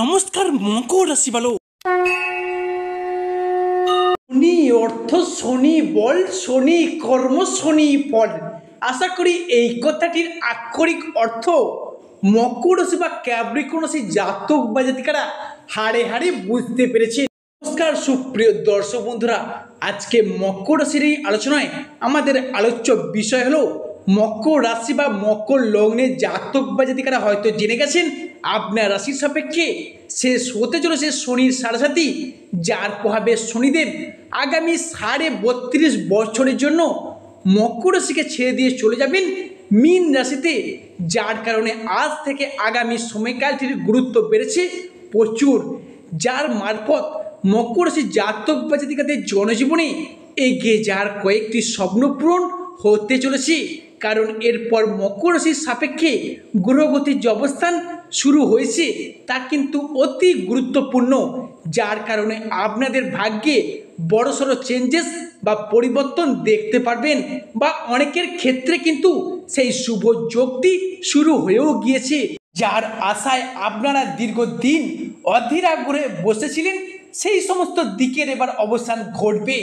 নমস্কার মকর রাশি বলো। শনি অর্থ শনি বল, শনি কর্ম, শনি ফল। আশা করি এই কথাটির আক্ষরিক অর্থ মকর রাশি বা ক্যাপ্রিকর্ন রাশি জাতক বা জাতিকারা হাড়ে হাড়ে বুঝতে পেরেছে। নমস্কার সুপ্রিয় দর্শক বন্ধুরা, আজকে মকর রাশির এই আলোচনায় আমাদের আলোচ্য বিষয় হলো মকর রাশি বা মকর লগ্নের জাতক বা জাতিকারা হয়তো জেনে গেছেন আপনার রাশির সাপেক্ষে শেষ হতে চলেছে শনির সাড়ে, যার প্রভাবে শনিদেব আগামী 32.5 বছরের জন্য মকর রাশিকে ছেড়ে দিয়ে চলে যাবেন মীন রাশিতে, যার কারণে আজ থেকে আগামী সময়কালটির গুরুত্ব বেড়েছে প্রচুর, যার মারফত মকর রাশির জাতক বা জাতিকাদের জনজীবনে এগিয়ে যাওয়ার কয়েকটি স্বপ্ন পূরণ হতে চলেছে। কারণ এরপর মকর রাশির সাপেক্ষে গ্রহগতির যে অবস্থান শুরু হয়েছে তা কিন্তু অতি গুরুত্বপূর্ণ, যার কারণে আপনাদের ভাগ্যে বড়সড় চেঞ্জেস বা পরিবর্তন দেখতে পারবেন, বা অনেকের ক্ষেত্রে কিন্তু সেই শুভ যোগটি শুরু হয়েও গিয়েছে, যার আশায় আপনারা দীর্ঘদিন অধীর আগ্রহে বসেছিলেন। সেই সমস্ত দিকের এবার অবসান ঘটবে,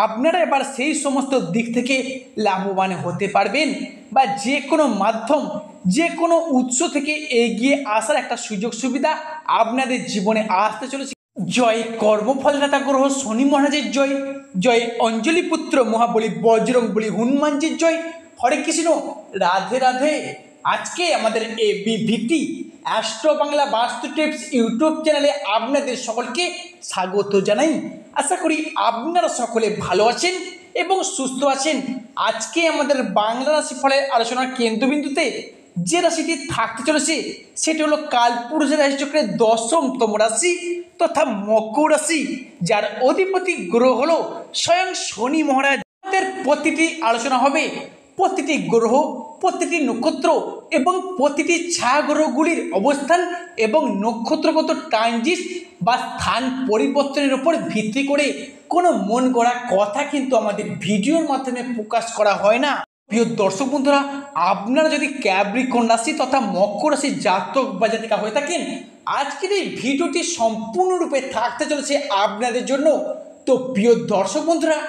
আপনারা এবার সেই সমস্ত দিক থেকে লাভবান হতে পারবেন, বা যে কোনো মাধ্যম, যে কোনো উৎস থেকে এগিয়ে আসার একটা সুযোগ সুবিধা আপনাদের জীবনে আসতে চলেছে। জয় কর্মফলদাতা গ্রহ শনি মহারাজের জয়, জয় অঞ্জলি পুত্র মহাবলী বজরং বলী হনুমানজির জয়। হরে কৃষ্ণ, রাধে রাধে। আজকে আমাদের এবিভিটি অ্যাস্ট্রো বাংলা বাস্তু টিপস ইউটিউব চ্যানেলে আপনাদের সকলকে স্বাগত জানাই। আশা করি আপনারা সকলে ভালো আছেন এবং সুস্থ আছেন। আজকে আমাদের বাংলা রাশি ফলের আলোচনার কেন্দ্রবিন্দুতে যে রাশিটি থাকতে চলেছে সেটি হলো কালপুরুষের রাশিচক্রের 10তম রাশি তথা মকর রাশি, যার অধিপতি গ্রহ হলো স্বয়ং শনি মহারাজ। প্রতিটি আলোচনা হবে প্রতিটি গ্রহ, প্রতিটি নক্ষত্র এবং প্রতিটি ছায়াগ্রহগুলির অবস্থান এবং নক্ষত্রগত ট্রানজিট বা স্থান পরিবর্তনের উপর ভিত্তি করে কোনো মন গড়া কথা কিন্তু আমাদের ভিডিওর মাধ্যমে প্রকাশ করা হয় না। প্রিয় দর্শক বন্ধুরা, আপনারা যদি ক্যাপ্রিকর্ন রাশি তথা মকর রাশির জাতক বা জাতিকা হয়ে থাকেন, আজকের এই ভিডিওটি সম্পূর্ণরূপে থাকতে চলেছে আপনাদের জন্য। তো প্রিয় দর্শক বন্ধুরা,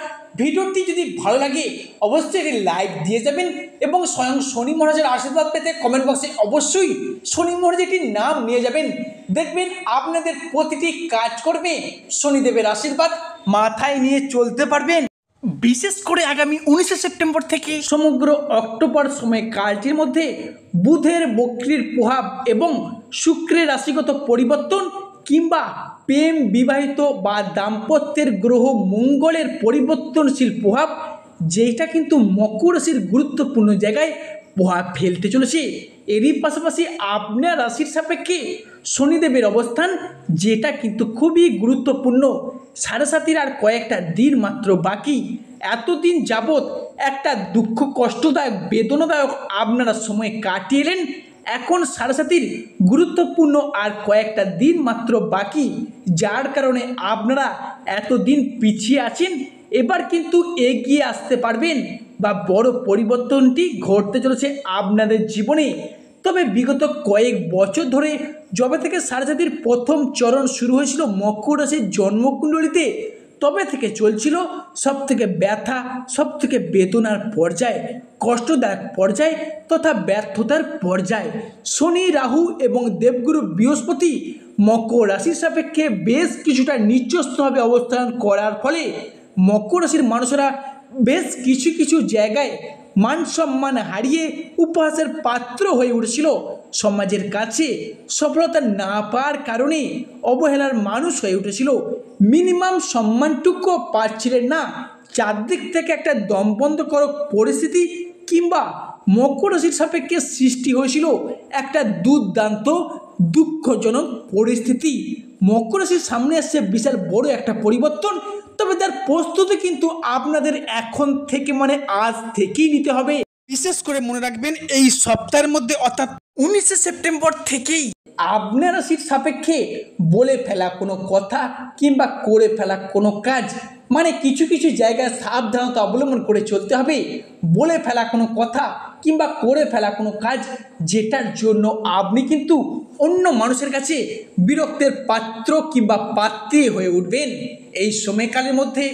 ভিডিওটি যদি ভালো লাগে অবশ্যই একটি লাইক দিয়ে যাবেন এবং স্বয়ং শনি মহারাজের আশীর্বাদ পেতে কমেন্ট বক্সে অবশ্যই শনি মহারাজের নাম নিয়ে যাবেন। দেখবেন আপনাদের প্রতিটি কাজ করবে শনিদেবের আশীর্বাদ মাথায় নিয়ে চলতে পারবেন। বিশেষ করে আগামী 19 সেপ্টেম্বর থেকে সমগ্র অক্টোবর সময়কালটির মধ্যে বুধের বক্রির প্রভাব এবং শুক্রের রাশিগত পরিবর্তন কিংবা প্রেম, বিবাহিত বা দাম্পত্যের গ্রহ মঙ্গলের পরিবর্তনশীল প্রভাব, যেটা কিন্তু মকর রাশির গুরুত্বপূর্ণ জায়গায় প্রভাব ফেলতে চলেছে। এরই পাশাপাশি আপনার রাশির সাপেক্ষে শনিদেবের অবস্থান, যেটা কিন্তু খুবই গুরুত্বপূর্ণ। 7.5 আর কয়েকটা দিন মাত্র বাকি। এতদিন যাবৎ একটা দুঃখ, কষ্টদায়ক, বেদনাদায়ক আপনারা সময় কাটিয়ে এলেন। এখন 7.5 গুরুত্বপূর্ণ আর কয়েকটা দিন মাত্র বাকি, যার কারণে আপনারা এতদিন পিছিয়ে আছেন, এবার কিন্তু এগিয়ে আসতে পারবেন বা বড় পরিবর্তনটি ঘটতে চলেছে আপনাদের জীবনে। তবে বিগত কয়েক বছর ধরে যবে থেকে 7.5 প্রথম চরণ শুরু হয়েছিল মকর রাশির জন্মকুণ্ডলিতে, তবে থেকে চলছিল সবথেকে ব্যথা, সবথেকে বেদনার পর্যায়, কষ্টদায়ক পর্যায় তথা ব্যর্থতার পর্যায়। শনি, রাহু এবং দেবগুরু বৃহস্পতি মকর রাশির সাপেক্ষে বেশ কিছুটা নিচস্থভাবে অবস্থান করার ফলে মকর রাশির মানুষেরা বেশ কিছু কিছু জায়গায় মান সম্মান হারিয়ে উপহাসের পাত্র হয়ে উঠেছিল। সমাজের কাছে সফলতা না পাওয়ার কারণে অবহেলার মানুষ হয়ে উঠেছিল। মিনিমাম সম্মানটুকু পাচ্ছিলেন না। চারদিক থেকে একটা দমবন্ধকর পরিস্থিতি কিংবা মকর রাশির সাপেক্ষে সৃষ্টি হয়েছিল একটা দুর্দান্ত দুঃখজনক পরিস্থিতি। মকর রাশির সামনে আসছে বিশাল বড় একটা পরিবর্তন, তবে তার প্রস্তুতি কিন্তু আপনাদের এখন থেকে মানে আজ থেকেই নিতে হবে। বিশেষ করে মনে রাখবেন এই সপ্তাহের মধ্যে অর্থাৎ 19 সেপ্টেম্বর থেকেই আপনার রাশির সাপেক্ষে বলে ফেলা কোনো কথা কিংবা করে ফেলা কোনো কাজ মানে কিছু কিছু জায়গায় সাবধানতা অবলম্বন করে চলতে হবে। বলে ফেলা কোনো কথা কিংবা করে ফেলা কোনো কাজ যেটার জন্য আপনি কিন্তু অন্য মানুষের কাছে বিরক্তের পাত্র কিংবা পাত্রী হয়ে উঠবেন। এই সময়কালের মধ্যে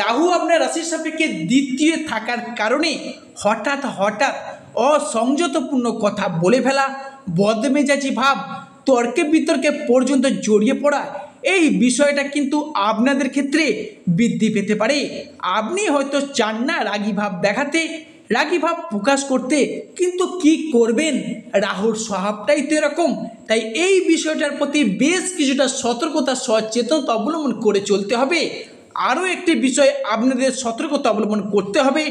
রাহু আপনার রাশির সাপেক্ষে দ্বিতীয় থাকার কারণে হঠাৎ হঠাৎ অসংযতপূর্ণ কথা বলে ফেলা, বদমেজাজি ভাব, তর্কে বিতর্কে পর্যন্ত জড়িয়ে পড়া, এই বিষয়টা কিন্তু আপনাদের ক্ষেত্রে বৃদ্ধি পেতে পারে। আপনি হয়তো চান না রাগী ভাব দেখাতে, রাগী ভাব প্রকাশ করতে, কিন্তু কি করবেন, রাহুর স্বভাবটাই তো এরকম। তাই এই বিষয়টার প্রতি বেশ কিছুটা সতর্কতা সচেতনতা অবলম্বন করে চলতে হবে। আরও একটি বিষয় আপনাদের সতর্কতা অবলম্বন করতে হবে,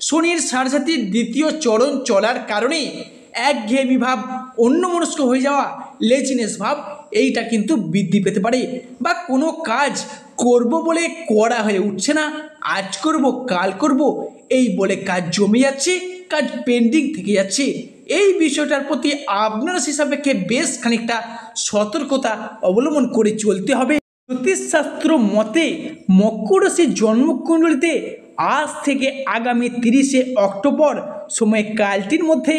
শনির সাড়েসাতির দ্বিতীয় চরণ চলার কারণে একঘেয়েমি ভাব, অন্যমনস্ক হয়ে যাওয়া, লেজিনেস ভাব, এইটা কিন্তু বৃদ্ধি পেতে পারে। বা কোনো কাজ করব বলে করা হয়ে উঠছে না, আজ করব কাল করব এই বলে কাজ জমে যাচ্ছে, কাজ পেন্ডিং থেকে যাচ্ছে। এই বিষয়টার প্রতি আপনার সাপেক্ষে বেশ খানিকটা সতর্কতা অবলম্বন করে চলতে হবে। জ্যোতিষশাস্ত্র মতে মকর রাশির জন্মকুণ্ডলিতে আজ থেকে আগামী 30শে অক্টোবর সময়কালটির মধ্যে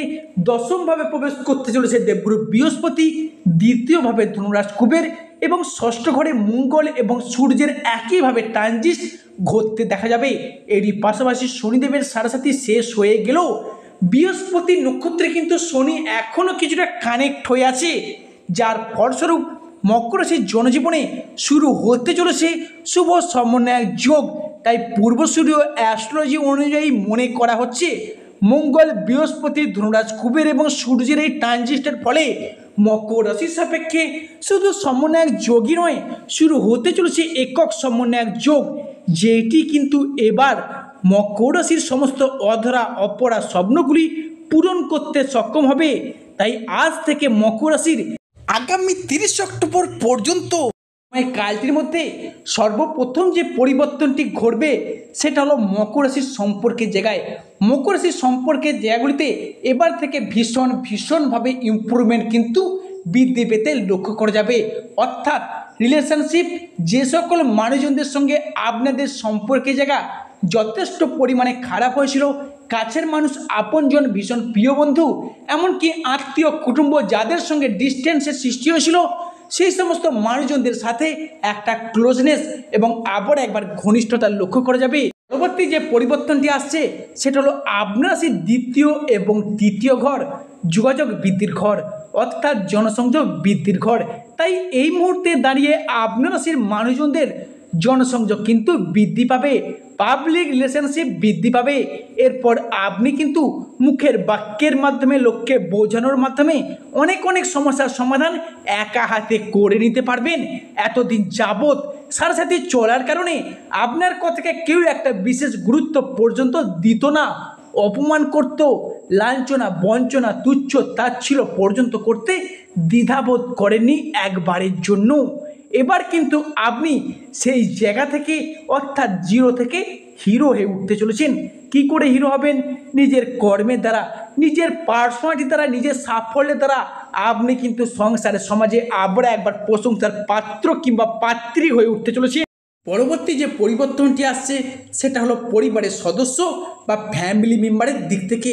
দশমভাবে প্রবেশ করতে চলেছে দেবগুরু বৃহস্পতি, দ্বিতীয়ভাবে ধনুরাজ কুবের এবং ষষ্ঠ ঘরে মঙ্গল এবং সূর্যের একইভাবে ট্রানজিট ঘটতে দেখা যাবে। এরই পাশাপাশি শনিদেবের সাড়েসাতি শেষ হয়ে গেলেও বৃহস্পতি নক্ষত্রে কিন্তু শনি এখনও কিছুটা কানেক্ট হয়ে আছে, যার ফলস্বরূপ মকর রাশির জনজীবনে শুরু হতে চলেছে শুভ সমন্বয় যোগ। তাই পূর্বসূরীয় অ্যাস্ট্রোলজি অনুযায়ী মনে করা হচ্ছে মঙ্গল, বৃহস্পতি, ধনুরাজ কুবের এবং সূর্যের এই ট্রানজিটের ফলে মকর রাশির সাপেক্ষে শুধু সমন্বয়ক যোগই নয়, শুরু হতে চলেছে একক সমন্বয়ক যোগ, যেটি কিন্তু এবার মকর রাশির সমস্ত অধরা অপরা স্বপ্নগুলি পূরণ করতে সক্ষম হবে। তাই আজ থেকে মকর রাশির আগামী 30 অক্টোবর পর্যন্ত কালটির মধ্যে সর্বপ্রথম যে পরিবর্তনটি ঘটবে সেটা হলো মকর রাশির সম্পর্কের জায়গায়। মকর রাশির সম্পর্কের জায়গাগুলিতে এবার থেকে ভীষণভাবে ইমপ্রুভমেন্ট কিন্তু বৃদ্ধি পেতে লক্ষ্য করা যাবে। অর্থাৎ রিলেশনশিপ, যে সকল মানুষজনদের সঙ্গে আপনাদের সম্পর্কের জায়গা যথেষ্ট পরিমাণে খারাপ হয়েছিল, কাছের মানুষ, আপনজন, ভীষণ প্রিয় বন্ধু, এমনকি আত্মীয় কুটুম্ব যাদের সঙ্গে ডিস্টেন্সের সৃষ্টি হয়েছিল, সেই সমস্ত মানুষজনদের সাথে একটা ক্লোজনেস এবং আবার একবার ঘনিষ্ঠতা লক্ষ্য করা যাবে। পরবর্তী যে পরিবর্তনটি আসছে সেটা হলো আপনার সেই দ্বিতীয় এবং তৃতীয় ঘর যোগাযোগ বৃদ্ধির ঘর, অর্থাৎ জনসংযোগ বৃদ্ধির ঘর। তাই এই মুহূর্তে দাঁড়িয়ে আপনার রাশির মানুষজনদের জনসংযোগ কিন্তু বৃদ্ধি পাবে, পাবলিক রিলেশনশিপ বৃদ্ধি পাবে। এরপর আপনি কিন্তু মুখের বাক্যের মাধ্যমে, লোককে বোঝানোর মাধ্যমে অনেক সমস্যার সমাধান একা হাতে করে নিতে পারবেন। এতদিন যাবৎ সাথে চলার কারণে আপনার কথাকে কেউ একটা বিশেষ গুরুত্ব পর্যন্ত দিত না, অপমান করত, লাঞ্ছনা, বঞ্চনা, তুচ্ছ তাচ্ছিল্য পর্যন্ত করতে দ্বিধাবোধ করেননি একবারের জন্য। এবার কিন্তু আপনি সেই জায়গা থেকে, অর্থাৎ জিরো থেকে হিরো হয়ে উঠতে চলেছেন। কি করে হিরো হবেন? নিজের কর্মের দ্বারা, নিজের পার্সোনালিটি দ্বারা, নিজের সাফল্যের দ্বারা আপনি কিন্তু সংসারে, সমাজে আবার একবার প্রশংসার পাত্র কিংবা পাত্রী হয়ে উঠতে চলেছে। পরবর্তী যে পরিবর্তনটি আসছে সেটা হলো পরিবারের সদস্য বা ফ্যামিলি মেম্বারের দিক থেকে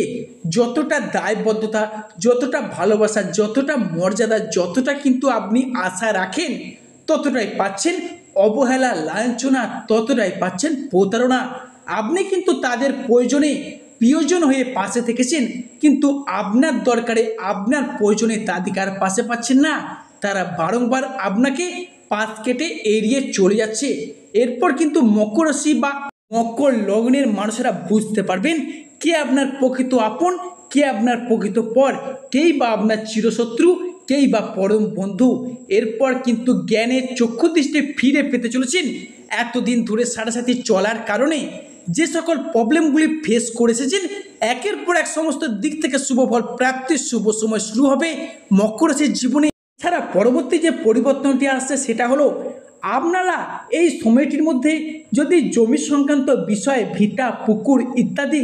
যতটা দায়বদ্ধতা, যতটা ভালোবাসা, যতটা মর্যাদা, যতটা কিন্তু আপনি আশা রাখেন ততটাই পাচ্ছেন অবহেলা, লাঞ্ছনা, ততটাই পাচ্ছেন প্রতারণা। আপনি কিন্তু তাদের প্রয়োজনে প্রিয়জন হয়ে পাশে থেকেছেন, কিন্তু আপনার দরকারে, আপনার প্রয়োজনে তাদের পাশে পাচ্ছেন না। তারা বারংবার আপনাকে পাশ কেটে এড়িয়ে চলে যাচ্ছে। এরপর কিন্তু মকর রাশি বা মকর লগ্নের মানুষেরা বুঝতে পারবেন কে আপনার প্রকৃত আপন, কে আপনার প্রকৃত পর, কেই বা আপনার চিরশত্রু, কেই বা পরম বন্ধু। এরপর কিন্তু জ্ঞানের চক্ষু দৃষ্টি ফিরে পেতে চলেছেন। এতদিন ধরে সাথে চলার কারণে যে সকল প্রবলেমগুলি ফেস করে এসেছেন, একের পর এক সমস্ত দিক থেকে শুভ ফল প্রাপ্তির শুভ সময় শুরু হবে মকর রাশির জীবনে। এছাড়া পরবর্তী যে পরিবর্তনটি আসছে সেটা হলো আপনারা এই সময়টির মধ্যে যদি জমি সংক্রান্ত বিষয়ে ভিটা, পুকুর ইত্যাদি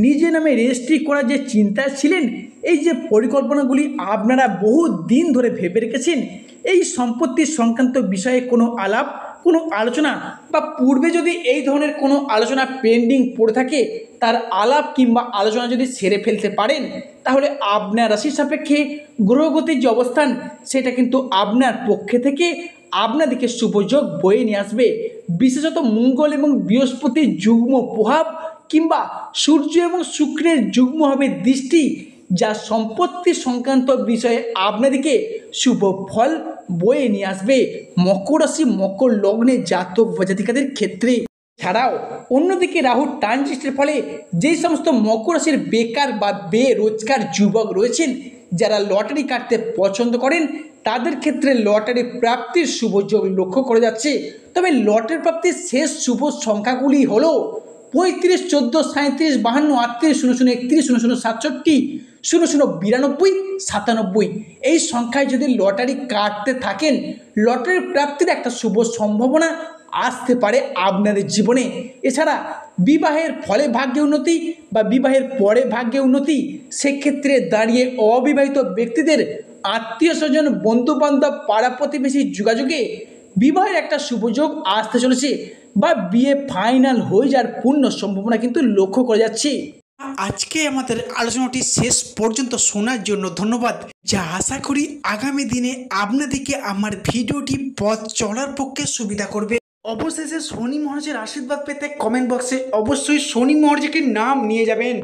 নিজে নামে রেজিস্ট্রি করার যে চিন্তায় ছিলেন, এই যে পরিকল্পনাগুলি আপনারা বহু দিন ধরে ভেবে রেখেছেন, এই সম্পত্তি সংক্রান্ত বিষয়ে কোনো আলাপ, কোনো আলোচনা বা পূর্বে যদি এই ধরনের কোনো আলোচনা পেন্ডিং পড়ে থাকে, তার আলাপ কিংবা আলোচনা যদি সেরে ফেলতে পারেন, তাহলে আপনার রাশির সাপেক্ষে গ্রহগতির যে অবস্থান সেটা কিন্তু আপনার পক্ষে থেকে আপনাদেরকে শুভযোগ বয়ে নিয়ে আসবে। বিশেষত মঙ্গল এবং বৃহস্পতির যুগ্ম প্রভাব কিংবা সূর্য এবং শুক্রের যুগ্মভাবে দৃষ্টি, যা সম্পত্তি সংক্রান্ত বিষয়ে আপনাদেরকে শুভ ফল বয়ে নিয়ে আসবে মকর রাশি মকর লগ্নে জাতক বা জাতিকাদের ক্ষেত্রে। ছাড়াও অন্যদিকে রাহুর ট্রানজিটের ফলে যেই সমস্ত মকর রাশির বেকার বা বেরোজগার যুবক রয়েছেন, যারা লটারি কাটতে পছন্দ করেন, তাদের ক্ষেত্রে লটারি প্রাপ্তির শুভযোগ লক্ষ্য করা যাচ্ছে। তবে লটারি প্রাপ্তির শেষ শুভ সংখ্যাগুলি হলো 35, 14, 37, 52, 38, 00, 31, 00, 67, 00, 92, 97। এই সংখ্যায় যদি লটারি কাটতে থাকেন, লটারির প্রাপ্তির একটা শুভ সম্ভাবনা আসতে পারে আপনাদের জীবনে। এছাড়া বিবাহের ফলে ভাগ্যে উন্নতি বা বিবাহের পরে ভাগ্যে উন্নতি, সেক্ষেত্রে দাঁড়িয়ে অবিবাহিত ব্যক্তিদের আত্মীয় স্বজন, বন্ধুবান্ধব, পাড়া প্রতিবেশী যোগাযোগে বিবাহের একটা শুভযোগ আসতে চলেছে বা বিয়ে ফাইনাল হয়ে যাওয়ার পূর্ণ সম্ভাবনা কিন্তু লক্ষ্য করা যাচ্ছে। আজকে আমাদের আলোচনাটি শেষ পর্যন্ত শোনার জন্য ধন্যবাদ, যা আশা করি আগামী দিনে আপনাদেরকে আমার ভিডিওটি পথ চলার পক্ষে সুবিধা করবে। অবশেষে শনি মহারাজের আশীর্বাদ পেতে কমেন্ট বক্সে অবশ্যই শনি মহারাজকে নাম নিয়ে যাবেন।